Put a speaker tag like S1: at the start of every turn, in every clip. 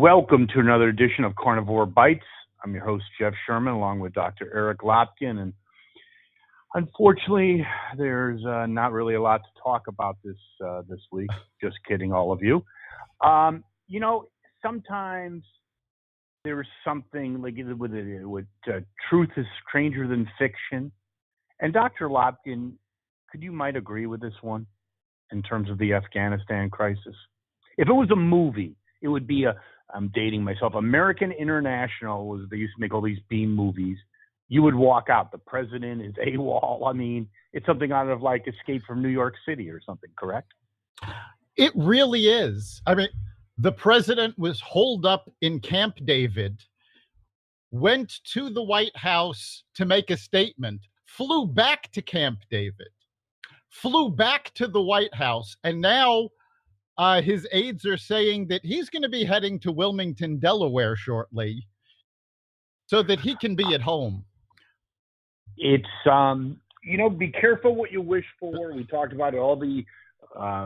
S1: Welcome to another edition of Carnivore Bites. I'm your host, Jeff Sherman, along with Dr. Eric Lopkin. And unfortunately, there's not really a lot to talk about this week. Just kidding, all of you. Sometimes there's something like with truth is stranger than fiction. And Dr. Lopkin, you might agree with this one in terms of the Afghanistan crisis. If it was a movie, it would be I'm dating myself, American International. They used to make all these B movies. You would walk out. The president is AWOL. I mean, it's something out of like Escape from New York City or something, correct?
S2: It really is. I mean, the president was holed up in Camp David, went to the White House to make a statement, flew back to Camp David, flew back to the White House, and now his aides are saying that he's going to be heading to Wilmington, Delaware shortly so that he can be at home.
S1: It's, be careful what you wish for. We talked about it, all the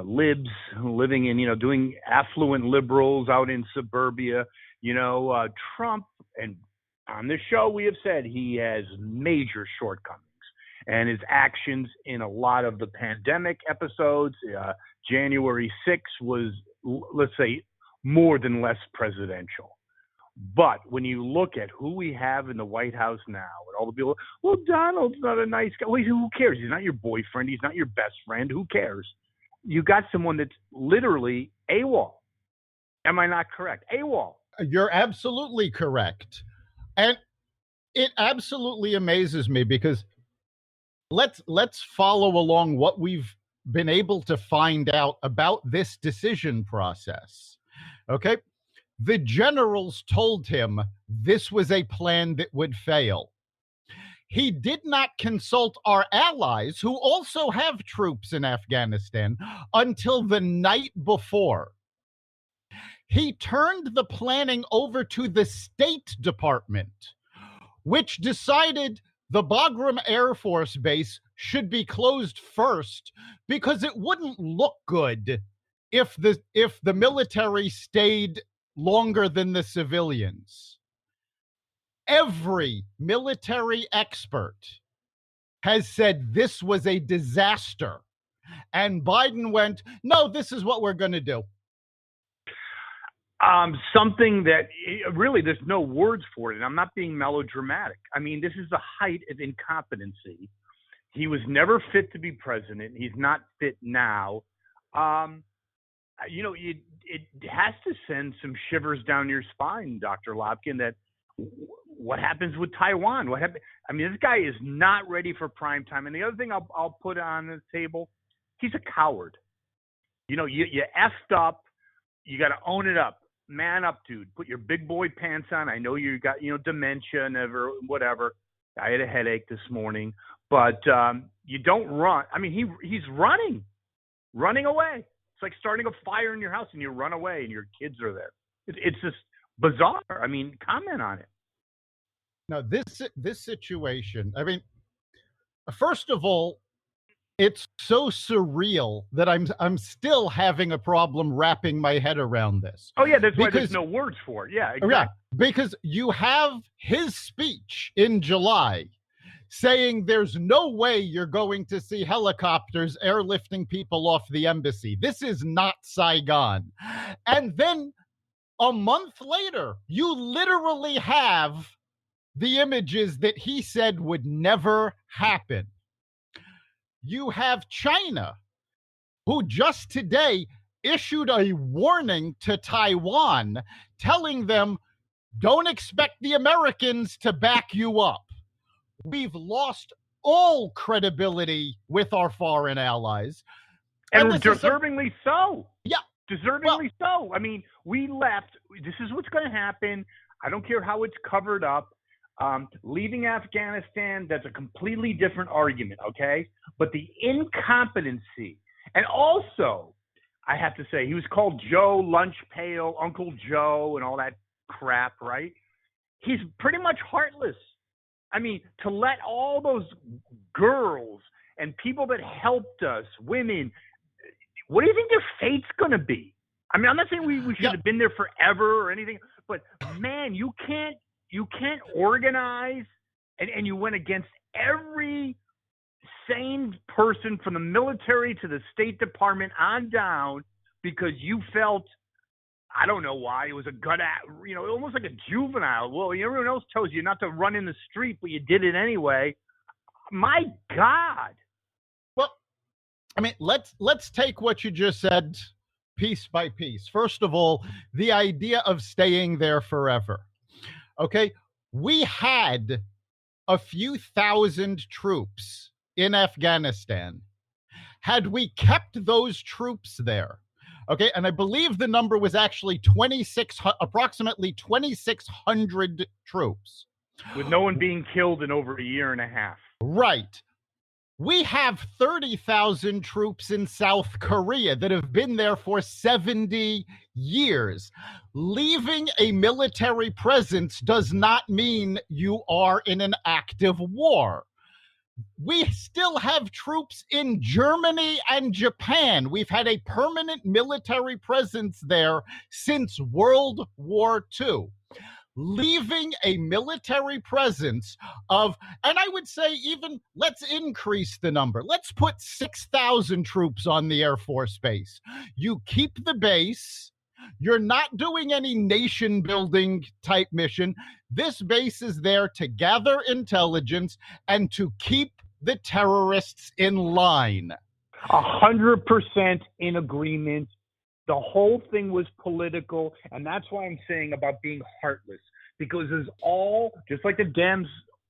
S1: libs living in, doing affluent liberals out in suburbia. Trump, and on this show we have said he has major shortcomings. And his actions in a lot of the pandemic episodes, January 6th was, let's say, more than less presidential. But when you look at who we have in the White House now, and all the people, well, Donald's not a nice guy. Well, who cares? He's not your boyfriend. He's not your best friend. Who cares? You got someone that's literally AWOL. Am I not correct? AWOL.
S2: You're absolutely correct. And it absolutely amazes me because let's follow along what we've been able to find out about this decision process. Okay? The generals told him this was a plan that would fail. He did not consult our allies, who also have troops in Afghanistan, until the night before. He turned the planning over to the State Department, which decided the Bagram Air Force Base should be closed first because it wouldn't look good if the military stayed longer than the civilians. Every military expert has said this was a disaster. And Biden went, no, this is what we're going to do.
S1: Something that really there's no words for it. And I'm not being melodramatic. I mean, this is the height of incompetency. He was never fit to be president. He's not fit now. It has to send some shivers down your spine, Dr. Lopkin, that what happens with Taiwan? This guy is not ready for prime time. And the other thing I'll put on the table, he's a coward. You effed up. You got to own it up. Man up, dude. Put your big boy pants on. I know you got, dementia, whatever. I had a headache this morning. But you don't run. I mean, he's running away. It's like starting a fire in your house and you run away and your kids are there. It's just bizarre. I mean, comment on it.
S2: Now, this situation, first of all, it's so surreal that I'm still having a problem wrapping my head around this.
S1: Oh, yeah, that's why there's no words for it. Yeah, exactly.
S2: Yeah, because you have his speech in July saying there's no way you're going to see helicopters airlifting people off the embassy. This is not Saigon. And then a month later, you literally have the images that he said would never happen. You have China, who just today issued a warning to Taiwan, telling them, don't expect the Americans to back you up. We've lost all credibility with our foreign allies.
S1: And deservingly so.
S2: Yeah.
S1: Deservingly so. I mean, we left. This is what's going to happen. I don't care how it's covered up. Leaving Afghanistan, that's a completely different argument, okay? But the incompetency, and also, I have to say, he was called Joe Lunch Pail, Uncle Joe, and all that crap, right? He's pretty much heartless. I mean, to let all those girls and people that helped us, women, what do you think their fate's going to be? I mean, I'm not saying we should have been there forever or anything, but man, you can't organize, and you went against every sane person from the military to the State Department on down because you felt, I don't know why, it was a gut, almost like a juvenile. Well, everyone else tells you not to run in the street, but you did it anyway. My God.
S2: Well, I mean, let's take what you just said piece by piece. First of all, the idea of staying there forever. Okay, we had a few thousand troops in Afghanistan. Had we kept those troops there, okay, and I believe the number was actually approximately 2,600 troops.
S1: With no one being killed in over a year and a half.
S2: Right. We have 30,000 troops in South Korea that have been there for 70 years. Leaving a military presence does not mean you are in an active war. We still have troops in Germany and Japan. We've had a permanent military presence there since World War II. Leaving a military presence of, and I would say even, let's increase the number. Let's put 6,000 troops on the Air Force Base. You keep the base. You're not doing any nation building type mission. This base is there to gather intelligence and to keep the terrorists in line.
S1: 100% in agreement. The whole thing was political, and that's why I'm saying about being heartless, because it's all, just like the Dems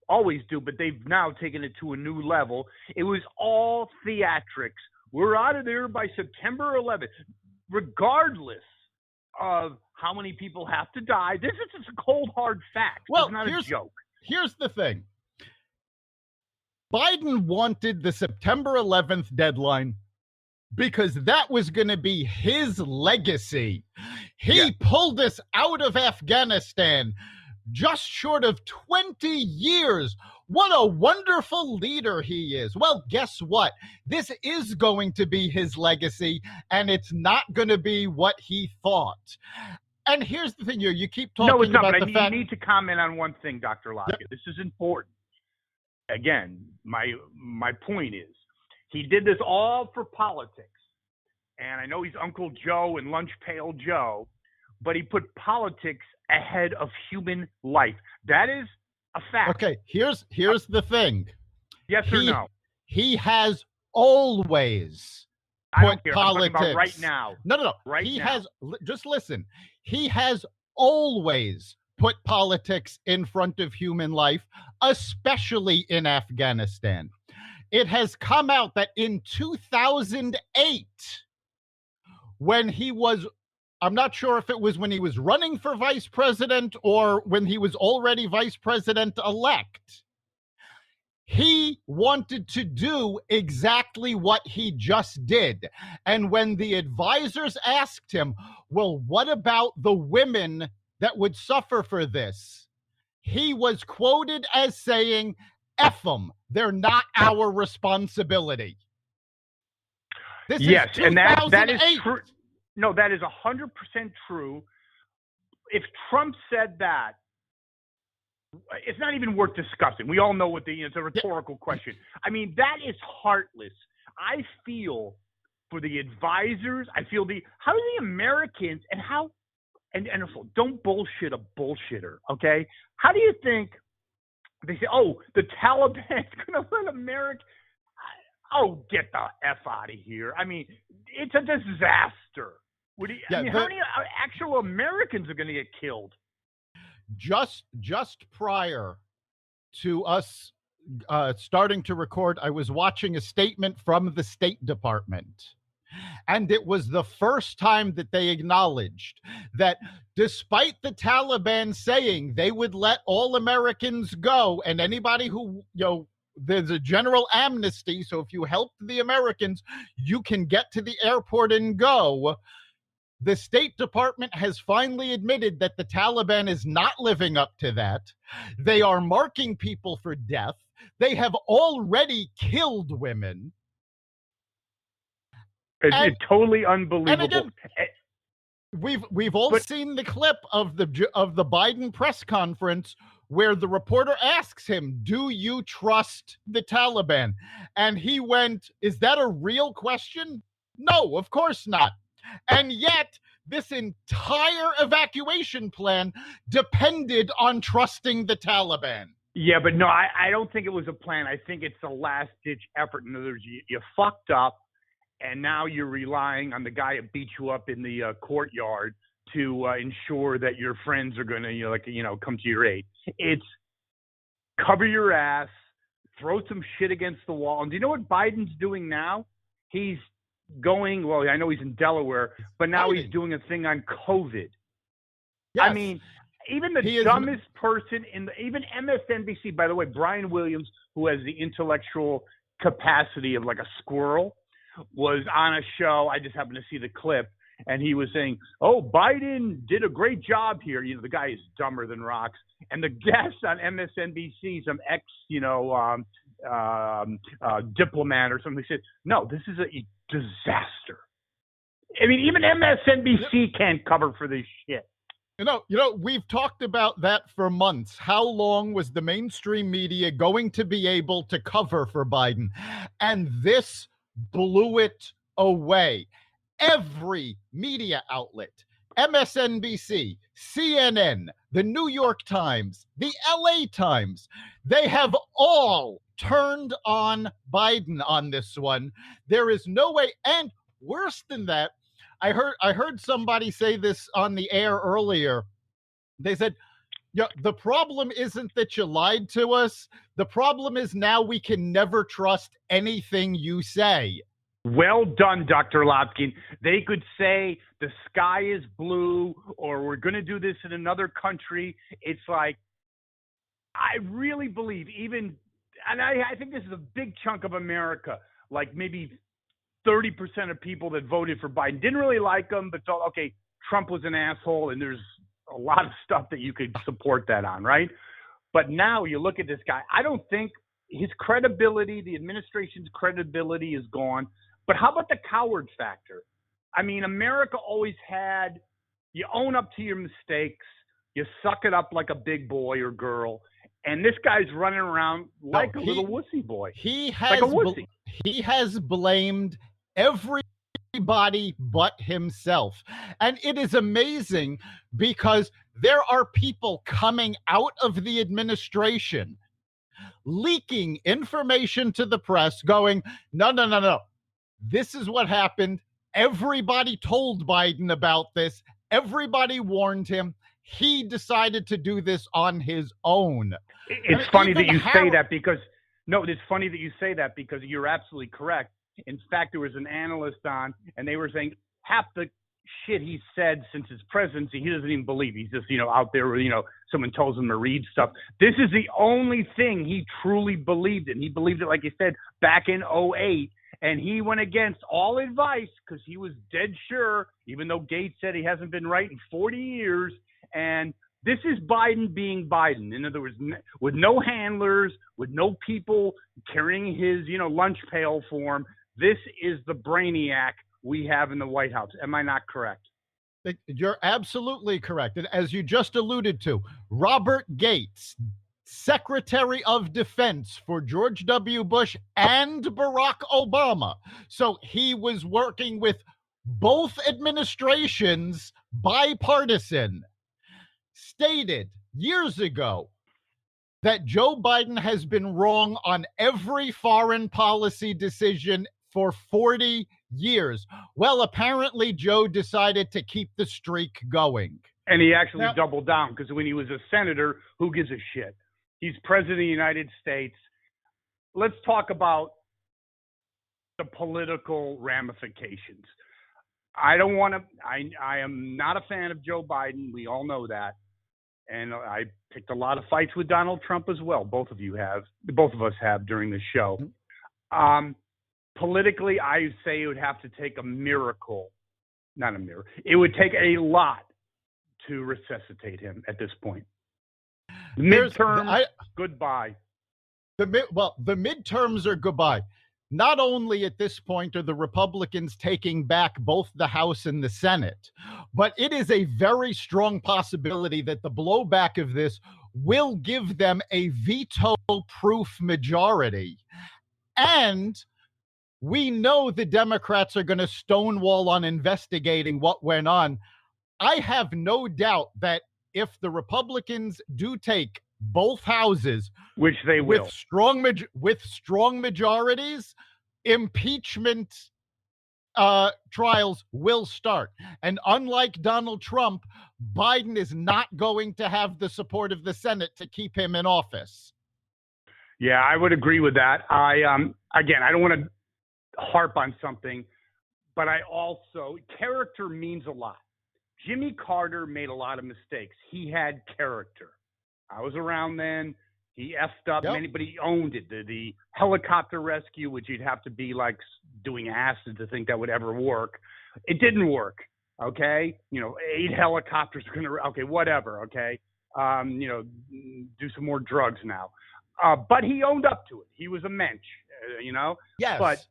S1: always do, but they've now taken it to a new level. It was all theatrics. We're out of there by September 11th, regardless of how many people have to die. This is just a cold, hard fact.
S2: Well,
S1: it's not a joke.
S2: Here's the thing. Biden wanted the September 11th deadline because that was going to be his legacy. He pulled us out of Afghanistan just short of 20 years. What a wonderful leader he is. Well, guess what? This is going to be his legacy, and it's not going to be what he thought. And here's the thing here. You keep talking about the fact... No, it's not, but I
S1: need to comment on one thing, Dr. Lopkin. This is important. Again, my point is, he did this all for politics. And I know he's Uncle Joe and Lunch Pail Joe, but he put politics ahead of human life. That is a fact.
S2: Okay, here's the thing.
S1: Yes or no?
S2: He has always put politics. I'm talking about
S1: right now.
S2: No.
S1: Right
S2: he
S1: now.
S2: has. Just listen. He has always put politics in front of human life, especially in Afghanistan. It has come out that in 2008, when he was, I'm not sure if it was when he was running for vice president or when he was already vice president-elect, he wanted to do exactly what he just did. And when the advisors asked him, well, what about the women that would suffer for this? He was quoted as saying, F them, they're not our responsibility. This
S1: yes,
S2: is
S1: and that is true. No, that is 100% true. If Trump said that, it's not even worth discussing. We all know what it's a rhetorical question. I mean, that is heartless. I feel for the advisors. I feel how do the Americans and don't bullshit a bullshitter, okay? How do you think they say, oh, the Taliban's going to let America, oh, get the F out of here. I mean, it's a disaster. How many actual Americans are going to get killed?
S2: Just prior to us starting to record, I was watching a statement from the State Department. And it was the first time that they acknowledged that despite the Taliban saying they would let all Americans go and anybody who, there's a general amnesty. So if you help the Americans, you can get to the airport and go. The State Department has finally admitted that the Taliban is not living up to that. They are marking people for death. They have already killed women.
S1: It's totally unbelievable.
S2: We've all seen the clip of the Biden press conference where the reporter asks him, "Do you trust the Taliban?" And he went, "Is that a real question? No, of course not." And yet, this entire evacuation plan depended on trusting the Taliban.
S1: Yeah, but no, I don't think it was a plan. I think it's a last-ditch effort. In other words, you fucked up, and now you're relying on the guy that beat you up in the courtyard to ensure that your friends are going to, come to your aid. It's cover your ass, throw some shit against the wall. And do you know what Biden's doing now? He's going, well, I know he's in Delaware, but now he's doing a thing on COVID. Yes. I mean, even the dumbest person even MSNBC, by the way, Brian Williams, who has the intellectual capacity of like a squirrel, was on a show. I just happened to see the clip, and he was saying, "Oh, Biden did a great job here." The guy is dumber than rocks. And the guest on MSNBC, some ex, diplomat or something, said, "No, this is a disaster." I mean, even MSNBC can't cover for this shit.
S2: We've talked about that for months. How long was the mainstream media going to be able to cover for Biden? And this blew it away. Every media outlet, MSNBC, CNN, the New York Times, the LA Times, they have all turned on Biden on this one. There is no way. And worse than that, I heard somebody say this on the air earlier. They said, "Yeah, the problem isn't that you lied to us. The problem is now we can never trust anything you say."
S1: Well done, Dr. Lopkin. They could say the sky is blue or we're going to do this in another country. It's like, I really believe and I think this is a big chunk of America, like maybe 30% of people that voted for Biden didn't really like him, but thought, okay, Trump was an asshole, and there's a lot of stuff that you could support that on, right? But now you look at this guy, I don't think his credibility, the administration's credibility is gone. But how about the coward factor? I mean, America always had, you own up to your mistakes, you suck it up like a big boy or girl, and this guy's running around like a little wussy boy.
S2: He has blamed everybody but himself. And it is amazing because there are people coming out of the administration leaking information to the press going, no. This is what happened. Everybody told Biden about this. Everybody warned him. He decided to do this on his own.
S1: It's funny that you say that because you're absolutely correct. In fact, there was an analyst on, and they were saying half the shit he said since his presidency, he doesn't even believe. He's just, out there where, someone tells him to read stuff. This is the only thing he truly believed in. He believed it, like you said, back in 2008. And he went against all advice because he was dead sure, even though Gates said he hasn't been right in 40 years. And this is Biden being Biden. In other words, with no handlers, with no people carrying his, lunch pail for him. This is the brainiac we have in the White House. Am I not correct?
S2: You're absolutely correct. And as you just alluded to, Robert Gates, Secretary of Defense for George W. Bush and Barack Obama. So he was working with both administrations, bipartisan, stated years ago that Joe Biden has been wrong on every foreign policy decision for 40 years. Well, apparently Joe decided to keep the streak going.
S1: And he actually doubled down because when he was a senator, who gives a shit? He's president of the United States. Let's talk about the political ramifications. I am not a fan of Joe Biden. We all know that. And I picked a lot of fights with Donald Trump as well. Both of us have during the show. Politically, I say it would have to take a miracle. Not a miracle. It would take a lot to resuscitate him at this point. Midterms, goodbye.
S2: The midterms are goodbye. not only at this point are the Republicans taking back both the House and the Senate, but it is a very strong possibility that the blowback of this will give them a veto-proof majority. And we know the Democrats are going to stonewall on investigating what went on. I have no doubt that if the Republicans do take both houses,
S1: which they will,
S2: with strong majorities, impeachment trials will start. And unlike Donald Trump, Biden is not going to have the support of the Senate to keep him in office.
S1: Yeah, I would agree with that. Again, I don't want to harp on something, but character means a lot. Jimmy Carter made a lot of mistakes. He had character. I was around then. He effed up, but he owned it. The helicopter rescue, which you'd have to be like doing acid to think that would ever work. It didn't work. Okay. 8 helicopters are going to, okay, whatever. Okay. Do some more drugs now. But he owned up to it. He was a mensch,
S2: Yes.
S1: But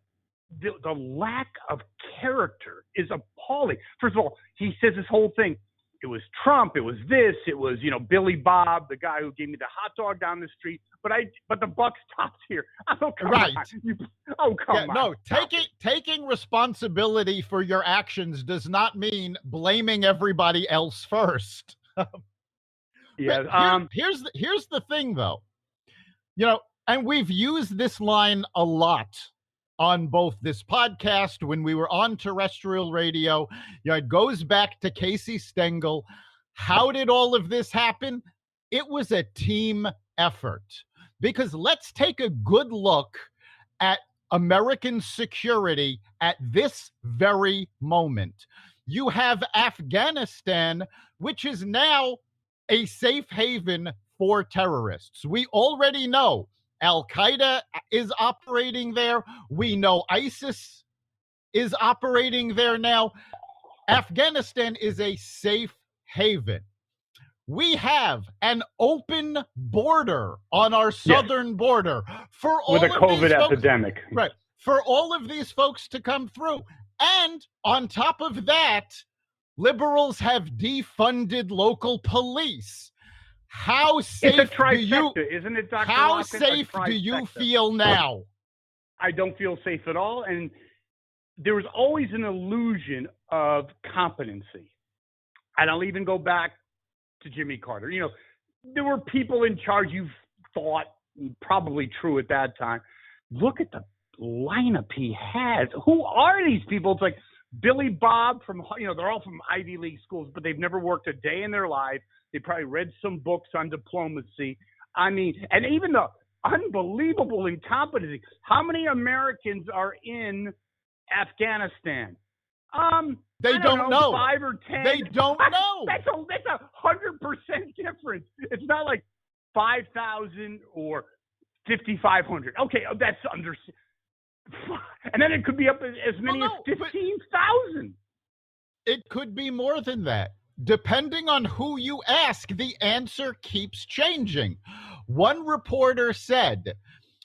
S1: the lack of character is appalling. First of all, he says this whole thing. It was Trump. It was this. It was, Billy Bob, the guy who gave me the hot dog down the street. But the buck stops here. Oh, come on. Come on.
S2: No, taking responsibility for your actions does not mean blaming everybody else first.
S1: Yeah.
S2: Here's the thing, though. And we've used this line a lot on both this podcast, when we were on terrestrial radio. It goes back to Casey Stengel. How did all of this happen? It was a team effort. Because let's take a good look at American security at this very moment. You have Afghanistan, which is now a safe haven for terrorists. We already know Al-Qaeda is operating there. We know ISIS is operating there now. Afghanistan is a safe haven. We have an open border on our southern border for all
S1: with a COVID
S2: folks,
S1: epidemic.
S2: Right. For all of these folks to come through. And on top of that, liberals have defunded local police. How safe
S1: it's a trifecta, isn't it, Dr.
S2: How
S1: Lopkin?
S2: safe do you feel now?
S1: I don't feel safe at all. And there was always an illusion of competency. And I'll even go back to Jimmy Carter. There were people in charge you thought, probably true at that time. Look at the lineup he has. Who are these people? It's like Billy Bob they're all from Ivy League schools, but they've never worked a day in their life. They probably read some books on diplomacy. And even the unbelievable incompetency. How many Americans are in Afghanistan?
S2: They don't know.
S1: 5 or 10.
S2: They don't know.
S1: That's 100% difference. It's not like 5,000 or 5,500. Okay, that's under. And then it could be up as many as 15,000.
S2: It could be more than that. Depending on who you ask, the answer keeps changing. One reporter said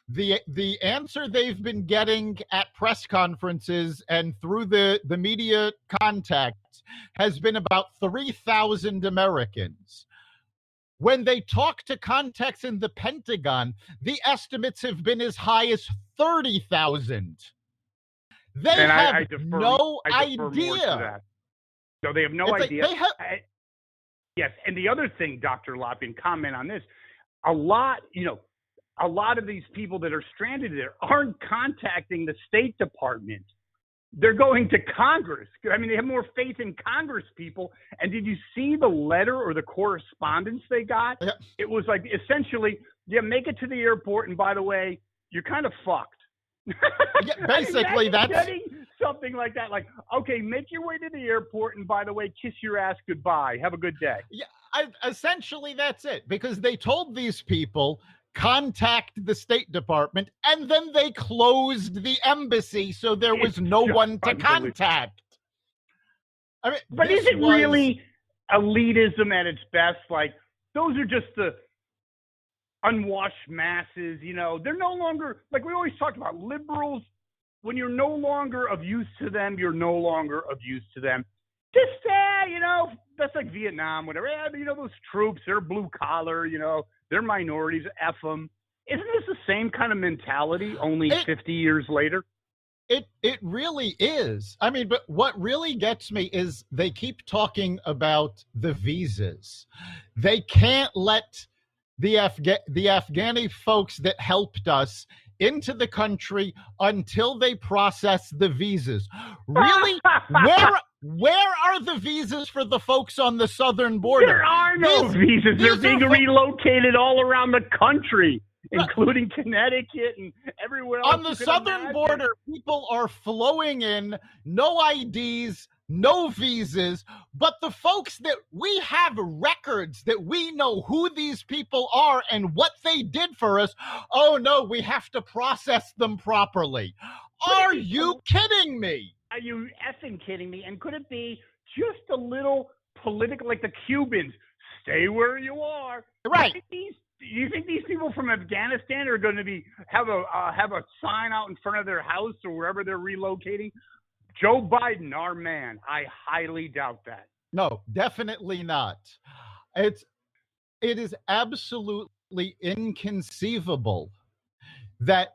S2: the answer they've been getting at press conferences and through the media contacts has been about 3,000 Americans. When they talk to contacts in the Pentagon, the estimates have been as high as 30,000. They have no idea.
S1: No, they have no idea. Yes, and the other thing, Dr. Lopkin, comment on this. A lot of these people that are stranded there aren't contacting the State Department. They're going to Congress. They have more faith in Congress people. And did you see the letter or the correspondence they got?
S2: Yeah.
S1: It was like, essentially, make it to the airport, and by the way, you're kind of fucked.
S2: Yeah, basically, that's
S1: getting something like that. Like, okay, make your way to the airport, and by the way, kiss your ass goodbye. Have a good day.
S2: Yeah, essentially that's it. Because they told these people, contact the State Department, and then they closed the embassy, so there was no one to contact.
S1: But is it really elitism at its best? Like, those are just the unwashed masses. They're no longer, like we always talked about, liberals when you're no longer of use to them, you're no longer of use to them. Just, that's like Vietnam, whatever. Those troops, they're blue collar, they're minorities, F them. Isn't this the same kind of mentality only 50 years later?
S2: It really is. I mean, but what really gets me is they keep talking about the visas. They can't let the Afghani folks that helped us into the country until they process the visas. Really? Where are the visas for the folks on the southern border?
S1: There are no visas. They're being relocated all around the country, including Connecticut and everywhere else.
S2: On the southern border, people are flowing in, no IDs, no visas, but the folks that we have records that we know who these people are and what they did for us, oh no, we have to process them properly. Are you kidding me?
S1: Are you effing kidding me? And could it be just a little political, like the Cubans, stay where you are?
S2: Right.
S1: Do you think these people from Afghanistan are going to have a sign out in front of their house or wherever they're relocating? Joe Biden, our man. I highly doubt that.
S2: No, definitely not. It is absolutely inconceivable that,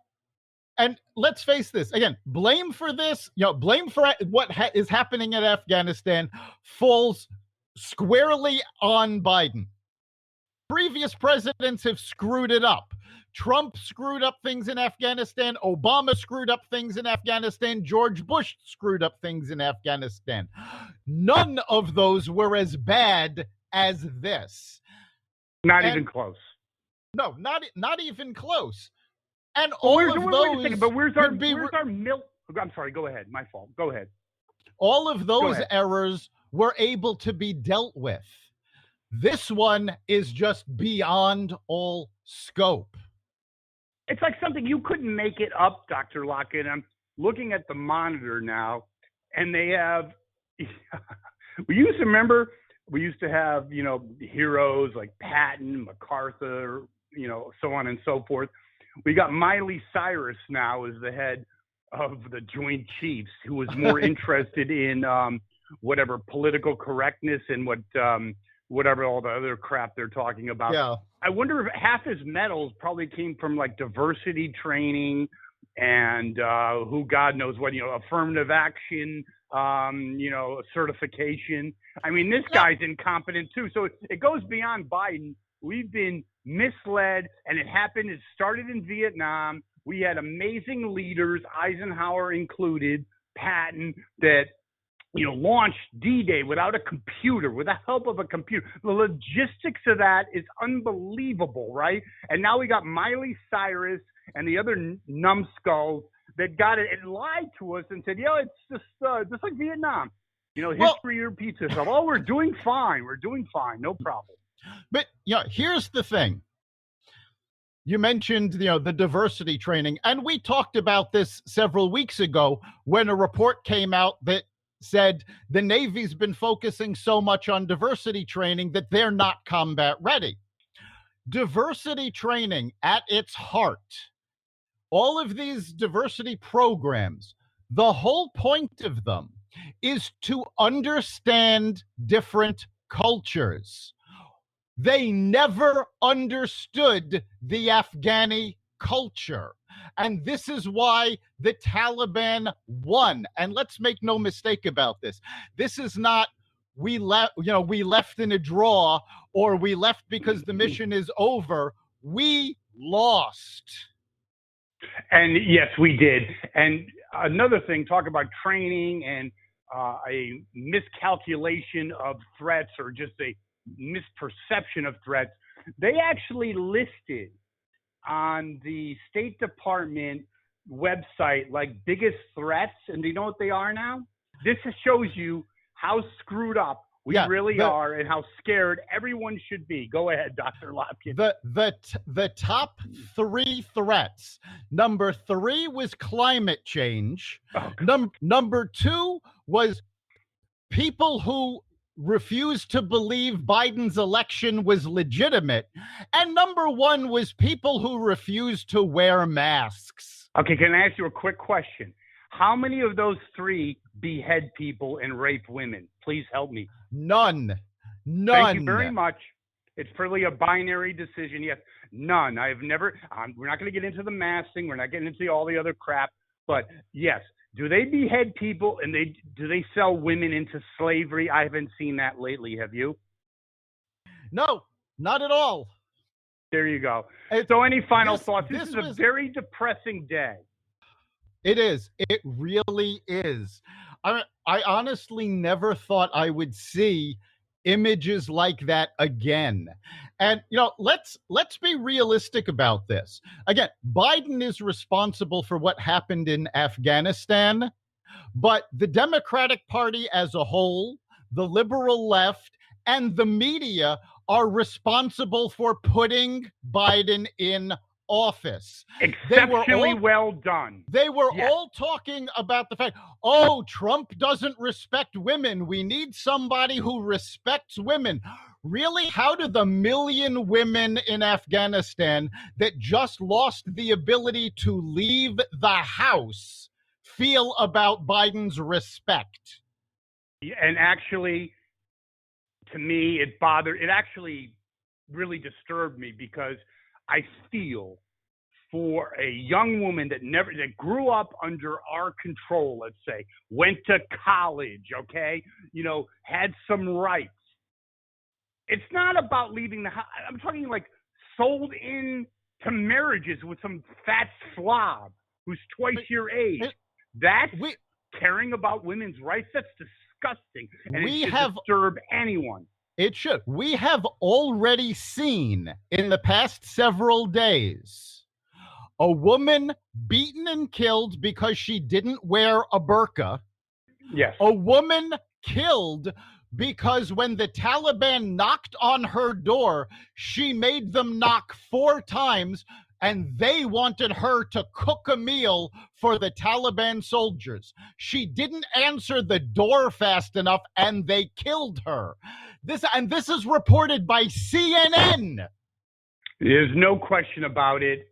S2: and let's face this, again, blame for this, blame for what is happening in Afghanistan falls squarely on Biden. Previous presidents have screwed it up. Trump screwed up things in Afghanistan. Obama screwed up things in Afghanistan. George Bush screwed up things in Afghanistan. None of those were as bad as this.
S1: Not even close.
S2: No, not even close. And all of those.
S1: But where's our milk? I'm sorry. Go ahead. My fault. Go ahead.
S2: All of those errors were able to be dealt with. This one is just beyond all scope.
S1: It's like something you couldn't make it up, Dr. Lopkin. I'm looking at the monitor now, and they have. We used to have, heroes like Patton, MacArthur, so on and so forth. We got Miley Cyrus now as the head of the Joint Chiefs, who was more interested in whatever political correctness and whatever all the other crap they're talking about.
S2: Yeah.
S1: I wonder if half his medals probably came from like diversity training and who God knows what, affirmative action, certification. I mean, this guy's incompetent too. So it goes beyond Biden. We've been misled, and it started in Vietnam. We had amazing leaders, Eisenhower included, Patton, that launched D-Day without a computer, with the help of a computer. The logistics of that is unbelievable, right? And now we got Miley Cyrus and the other numbskulls that got it and lied to us and said, it's just like Vietnam. History repeats itself. Oh, we're doing fine. We're doing fine. No problem.
S2: But, here's the thing. You mentioned, the diversity training, and we talked about this several weeks ago when a report came out that said the Navy's been focusing so much on diversity training that they're not combat ready. Diversity training at its heart, all of these diversity programs, the whole point of them is to understand different cultures. They never understood the Afghani culture. And this is why the Taliban won. And let's make no mistake about this. This is not we left in a draw, or we left because the mission is over. We lost.
S1: And yes, we did. And another thing, talk about training and a miscalculation of threats or just a misperception of threats. They actually listed on the State Department website like biggest threats, and do you know what they are now? This shows you how screwed up we really are and how scared everyone should be. Go ahead, Dr. Lopkin.
S2: The top 3 threats. Number 3 was climate change. Number 2 was people who refused to believe Biden's election was legitimate. And number 1 was people who refused to wear masks.
S1: Okay, can I ask you a quick question? how many of those 3 behead people and rape women? Please help me.
S2: None.
S1: Thank you very much. It's purely a binary decision. Yes, none. I've never. We're not going to get into the mass thing. We're not getting into all the other crap. But yes, do they behead people and do they sell women into slavery? I haven't seen that lately. Have you?
S2: No, not at all.
S1: There you go. So any final thoughts? This is a very depressing day.
S2: It is. It really is. I honestly never thought I would see images like that again. And, let's be realistic about this. Again, Biden is responsible for what happened in Afghanistan, but the Democratic Party as a whole, the liberal left, and the media are responsible for putting Biden in office.
S1: Exceptionally well done.
S2: They were all talking about the fact, Trump doesn't respect women. We need somebody who respects women. Really? How do the million women in Afghanistan that just lost the ability to leave the house feel about Biden's respect?
S1: And actually, to me, it actually really disturbed me because I feel for a young woman that grew up under our control, let's say, went to college, okay, had some rights. It's not about leaving the house. I'm talking like sold in to marriages with some fat slob who's twice your age. That's caring about women's rights. That's disgusting. And it should disturb anyone.
S2: It should. We have already seen in the past several days a woman beaten and killed because she didn't wear a burqa.
S1: Yes.
S2: A woman killed because when the Taliban knocked on her door, she made them knock 4 times, and they wanted her to cook a meal for the Taliban soldiers. She didn't answer the door fast enough, and they killed her. This is reported by CNN.
S1: There's no question about it.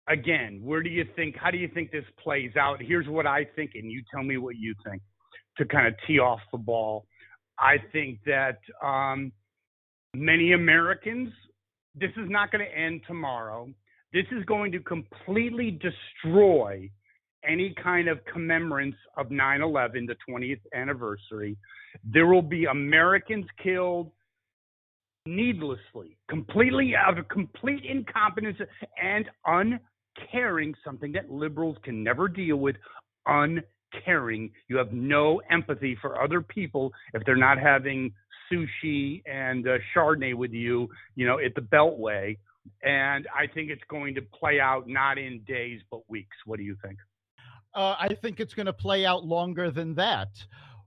S1: Again, how do you think this plays out? Here's what I think, and you tell me what you think to kind of tee off the ball. I think that many Americans, this is not going to end tomorrow. This is going to completely destroy any kind of commemorance of 9/11, the 20th anniversary. There will be Americans killed needlessly, completely out of complete incompetence and uncaring, something that liberals can never deal with, uncaring. You have no empathy for other people if they're not having sushi and Chardonnay with you, at the Beltway. And I think it's going to play out not in days, but weeks. What do you think?
S2: I think it's going to play out longer than that.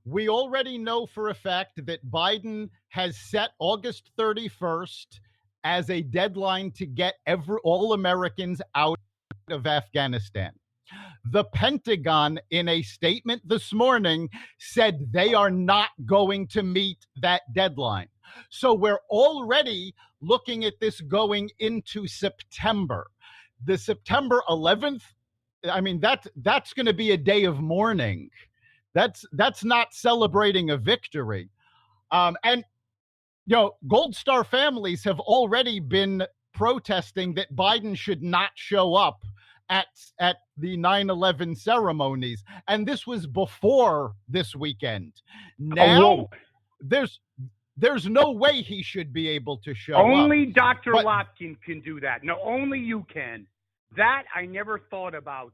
S2: We already know for a fact that Biden has set August 31st as a deadline to get all Americans out of Afghanistan. The Pentagon, in a statement this morning, said they are not going to meet that deadline. So we're already looking at this going into September. The September 11th, that's going to be a day of mourning. That's not celebrating a victory. And Gold Star families have already been protesting that Biden should not show up at the 9/11 ceremonies, and this was before this weekend. Now, there's no way he should be able to show up.
S1: Only Dr. Lopkin can do that. No, only you can. That I never thought about.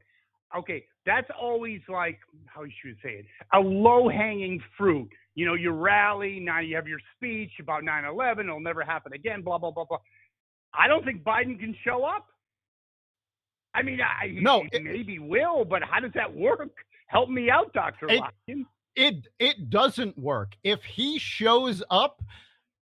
S1: Okay, that's always like, how you should say it, a low-hanging fruit. You rally, now you have your speech about 9/11, it'll never happen again, blah, blah, blah, blah. I don't think Biden can show up. Maybe will, but how does that work? Help me out, Dr. Lopkin.
S2: It doesn't work. If he shows up,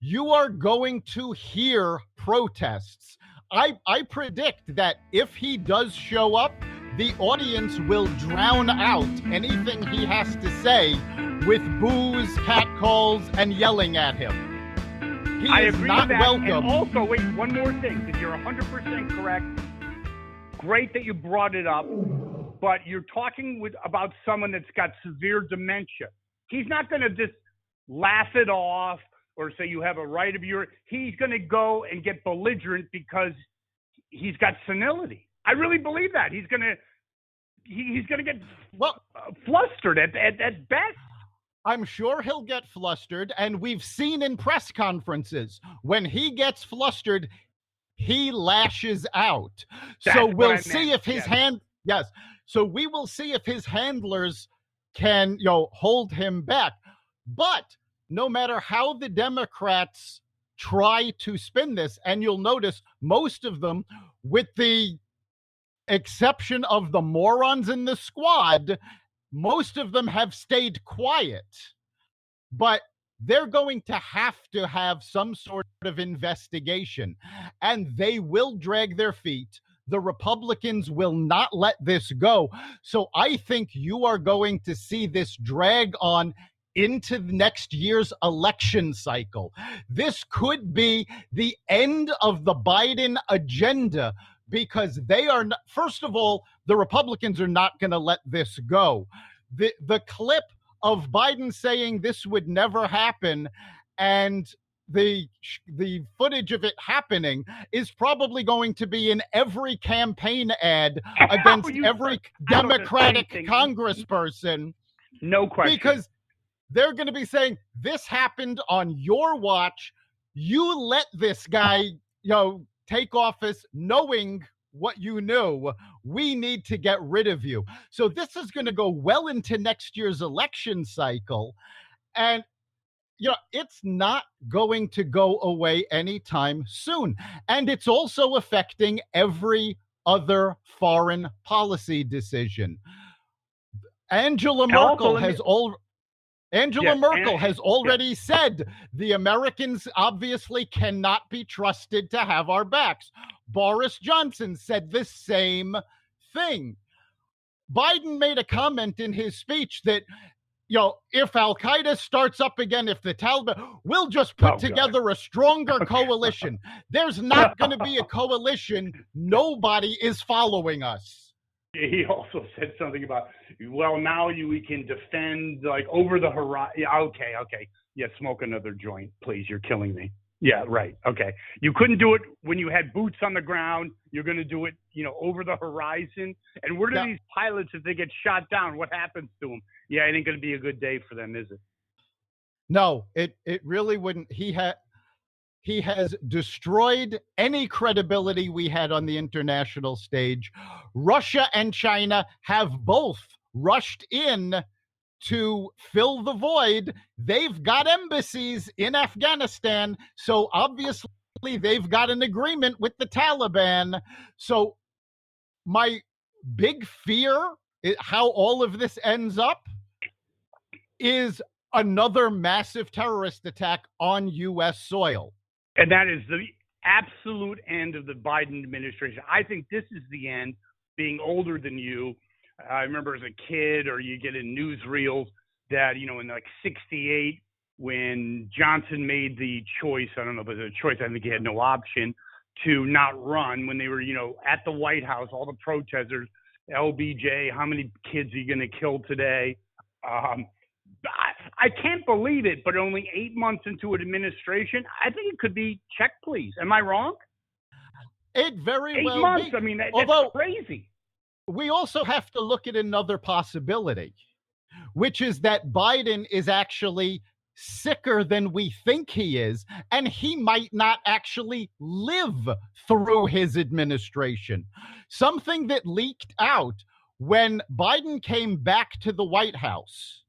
S2: you are going to hear protests. I predict that if he does show up, the audience will drown out anything he has to say with boos, catcalls, and yelling at him.
S1: I agree with that. Welcome. And also, wait, one more thing, because you're 100% correct. Great that you brought it up. but you're talking about someone that's got severe dementia. He's not going to just laugh it off or say you have a right of your. He's going to go and get belligerent because he's got senility. I really believe that. He's going to get flustered at best.
S2: I'm sure he'll get flustered, and we've seen in press conferences when he gets flustered, he lashes out. So we'll see if his So we will see if his handlers can, hold him back. But no matter how the Democrats try to spin this, and you'll notice most of them, with the exception of the morons in the squad, most of them have stayed quiet. But they're going to have some sort of investigation, and they will drag their feet. The Republicans will not let this go. So I think you are going to see this drag on into next year's election cycle. This could be the end of the Biden agenda, because they are not, first of all, the Republicans are not going to let this go. The clip of Biden saying this would never happen and the footage of it happening is probably going to be in every campaign ad against every Democratic congressperson.
S1: No question.
S2: Because they're going to be saying, this happened on your watch. You let this guy, take office knowing what you knew. We need to get rid of you. So this is going to go well into next year's election cycle. And, it's not going to go away anytime soon. And it's also affecting every other foreign policy decision. Angela Merkel has already said the Americans obviously cannot be trusted to have our backs. Boris Johnson said the same thing. Biden made a comment in his speech that, if Al-Qaeda starts up again, if the Taliban, we'll just put together a stronger coalition. There's not going to be a coalition. Nobody is following us.
S1: He also said something about, now we can defend over the horizon. Yeah, okay. Yeah, smoke another joint, please. You're killing me. Yeah, right. Okay. You couldn't do it when you had boots on the ground. You're going to do it, over the horizon. And where do these pilots, if they get shot down, what happens to them? Yeah, it ain't going to be a good day for them, is it?
S2: No, it really wouldn't. He has destroyed any credibility we had on the international stage. Russia and China have both rushed in to fill the void. They've got embassies in Afghanistan, so obviously they've got an agreement with the Taliban. So my big fear, how all of this ends up, is another massive terrorist attack on U.S. soil.
S1: And that is the absolute end of the Biden administration. I think this is the end. Being older than you, I remember as a kid, or you get in newsreels that, in 68, when Johnson made the choice, I don't know if it was a choice, I think he had no option, to not run when they were, at the White House, all the protesters, LBJ, how many kids are you going to kill today? I can't believe it, but only 8 months into an administration, I think it could be check, please. Am I wrong?
S2: It very
S1: 8
S2: well
S1: months.
S2: be.
S1: I mean, that's crazy.
S2: We also have to look at another possibility, which is that Biden is actually sicker than we think he is, and he might not actually live through his administration. Something that leaked out when Biden came back to the White House.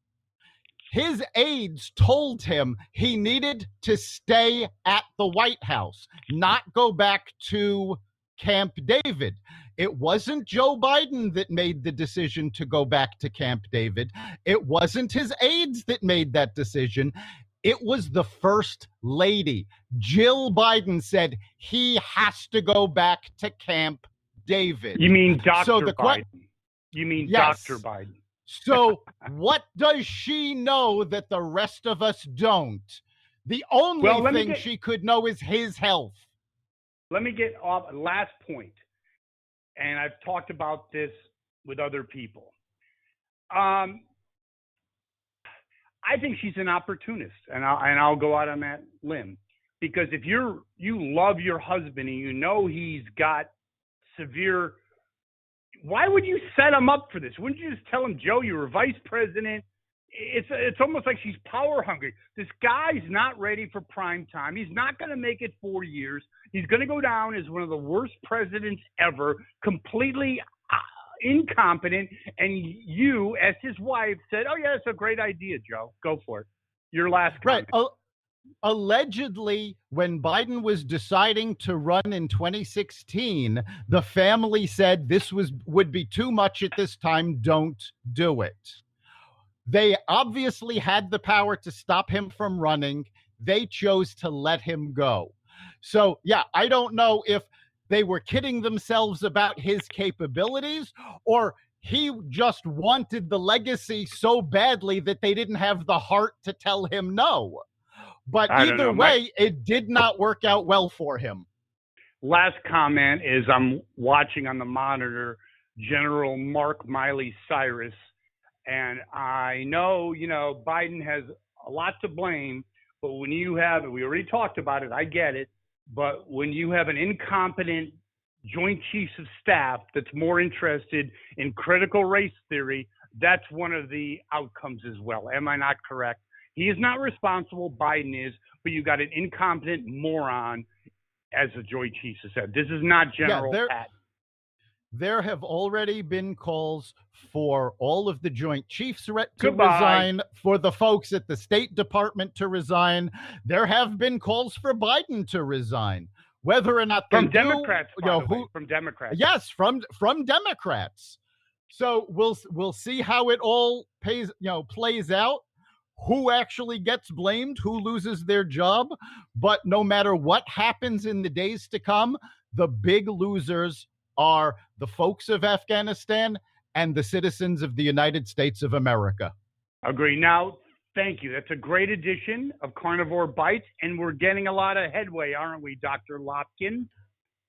S2: His aides told him he needed to stay at the White House, not go back to Camp David. It wasn't Joe Biden that made the decision to go back to Camp David. It wasn't his aides that made that decision. It was the First Lady. Jill Biden said he has to go back to Camp David.
S1: You mean Dr. Biden? You mean
S2: yes.
S1: Dr. Biden?
S2: So what does she know that the rest of us don't? The only thing she could know is his health.
S1: Let me get off last point. And I've talked about this with other people. I think she's an opportunist, and I'll go out on that limb, because if you love your husband and you know he's got severe, why would you set him up for this? Wouldn't you just tell him, Joe, you were vice president? It's almost like she's power hungry. This guy's not ready for prime time. He's not going to make it 4 years. He's going to go down as one of the worst presidents ever, completely incompetent. And you, as his wife, said, "Oh yeah, it's a great idea, Joe. Go for it." Your last comment.
S2: Right. Allegedly, when Biden was deciding to run in 2016, the family said this would be too much at this time. Don't do it. They obviously had the power to stop him from running. They chose to let him go. So, yeah, I don't know if they were kidding themselves about his capabilities, or he just wanted the legacy so badly that they didn't have the heart to tell him no. But either way, it did not work out well for him.
S1: Last comment is, I'm watching on the monitor General Mark Miley Cyrus, and I know, Biden has a lot to blame, but when you have, we already talked about it, I get it, but when you have an incompetent Joint Chiefs of Staff that's more interested in critical race theory, that's one of the outcomes as well. Am I not correct? He is not responsible, Biden is, but you got an incompetent moron as the Joint Chiefs have said. This is not General Pat.
S2: There have already been calls for all of the Joint Chiefs to resign, for the folks at the State Department to resign. There have been calls for Biden to resign. Whether or not they
S1: from Democrats, from Democrats.
S2: Yes, from Democrats. So we'll see how it all plays out. Who actually gets blamed, who loses their job. But no matter what happens in the days to come, the big losers are the folks of Afghanistan and the citizens of the United States of America.
S1: Agree. Now, thank you. That's a great edition of Carnivore Bites, and we're getting a lot of headway, aren't we, Dr. Lopkin?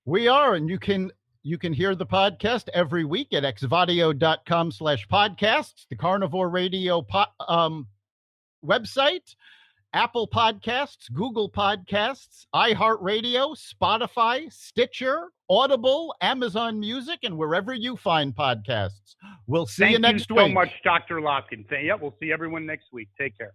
S2: We are, and you can hear the podcast every week at xvadio.com/podcasts, the Carnivore Radio website, Apple Podcasts, Google Podcasts, iHeartRadio, Spotify, Stitcher, Audible, Amazon Music, and wherever you find podcasts. We'll see you next week.
S1: Thank you so much, Dr. Lopkin. We'll see everyone next week. Take care.